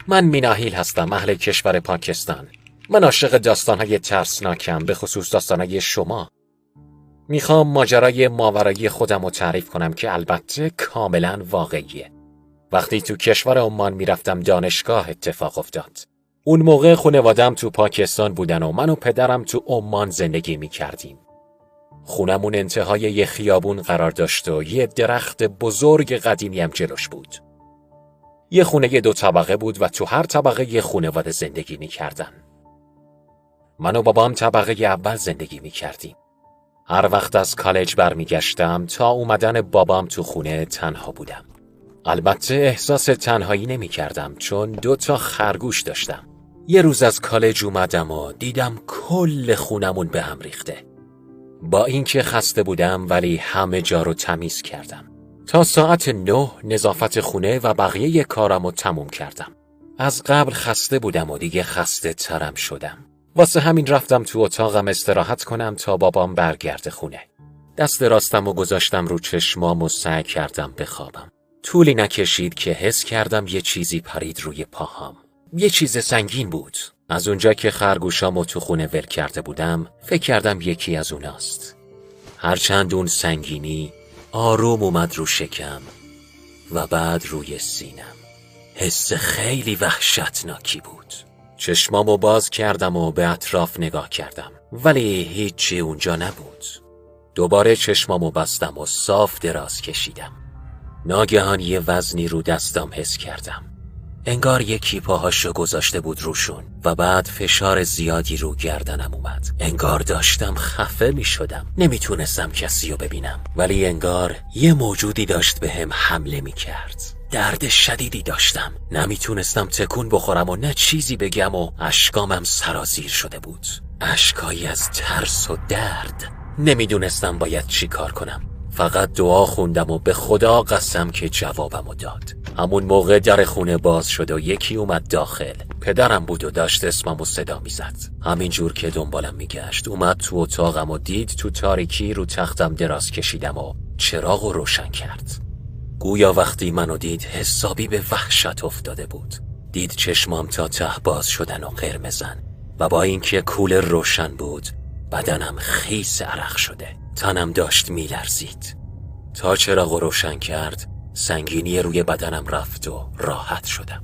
من میناهیل هستم، اهل کشور پاکستان. من عاشق داستانهای ترسناکم، به خصوص داستانهای شما. میخوام ماجرای ماورایی خودم رو تعریف کنم که البته کاملا واقعیه. وقتی تو کشور عمان میرفتم دانشگاه اتفاق افتاد. اون موقع خانواده‌ام تو پاکستان بودن و من و پدرم تو عمان زندگی میکردیم. خونمون انتهای یه خیابون قرار داشت و یه درخت بزرگ قدیمی هم جلوش بود. یه خونه 2 طبقه بود و تو هر طبقه یه خانواده زندگی میکردن. من و بابام طبقه اول زندگی میکردیم. هر وقت از کالج برمیگشتم تا اومدن بابام تو خونه تنها بودم. البته احساس تنهایی نمی کردم چون 2 خرگوش داشتم. یه روز از کالج اومدم و دیدم کل خونمون به هم ریخته. با اینکه خسته بودم ولی همه جا رو تمیز کردم. تا ساعت 9 نظافت خونه و بقیه کارامو تموم کردم. از قبل خسته بودم و دیگه خسته ترم شدم. واسه همین رفتم تو اتاقم استراحت کنم تا بابام برگرده خونه. دست راستم و گذاشتم رو چشمام و سعی کردم بخوابم. طولی نکشید که حس کردم یه چیزی پرید روی پاهام. یه چیز سنگین بود. از اونجا که خرگوشامو تو خونه ول کرده بودم فکر کردم یکی از اوناست. هرچند اون سنگینی آروم اومد رو شکم و بعد روی سینم. حس خیلی وحشتناکی بود. چشمامو باز کردم و به اطراف نگاه کردم ولی هیچی اونجا نبود. دوباره چشمامو بستم و صاف دراز کشیدم. ناگهان یه وزنی رو دستم حس کردم. انگار یکی پاهاشو گذاشته بود روشون و بعد فشار زیادی رو گردنم اومد. انگار داشتم خفه می شدم. نمیتونستم کسی رو ببینم ولی انگار یه موجودی داشت بهم حمله می کرد. درد شدیدی داشتم. نمیتونستم تکون بخورم و نه چیزی بگم و اشکامم سرازیر شده بود. اشکایی از ترس و درد. نمیدونستم باید چی کار کنم. فقط دعا خوندم و به خدا قسم که جوابمو داد. همون موقع در خونه باز شد و یکی اومد داخل. پدرم بود و داشت اسممو صدا میزد. همینجور که دنبالم میگشت اومد تو اتاقم و دید تو تاریکی رو تختم دراز کشیدم و چراغو روشن کرد. گویا وقتی منو دید حسابی به وحشت افتاده بود. دید چشمام تا ته باز شدن و قرمزن و با اینکه کولر روشن بود بدنم خیس عرق شده. تنم داشت میلرزید. تا چراغو روشن کرد سنگینی روی بدنم رفت و راحت شدم.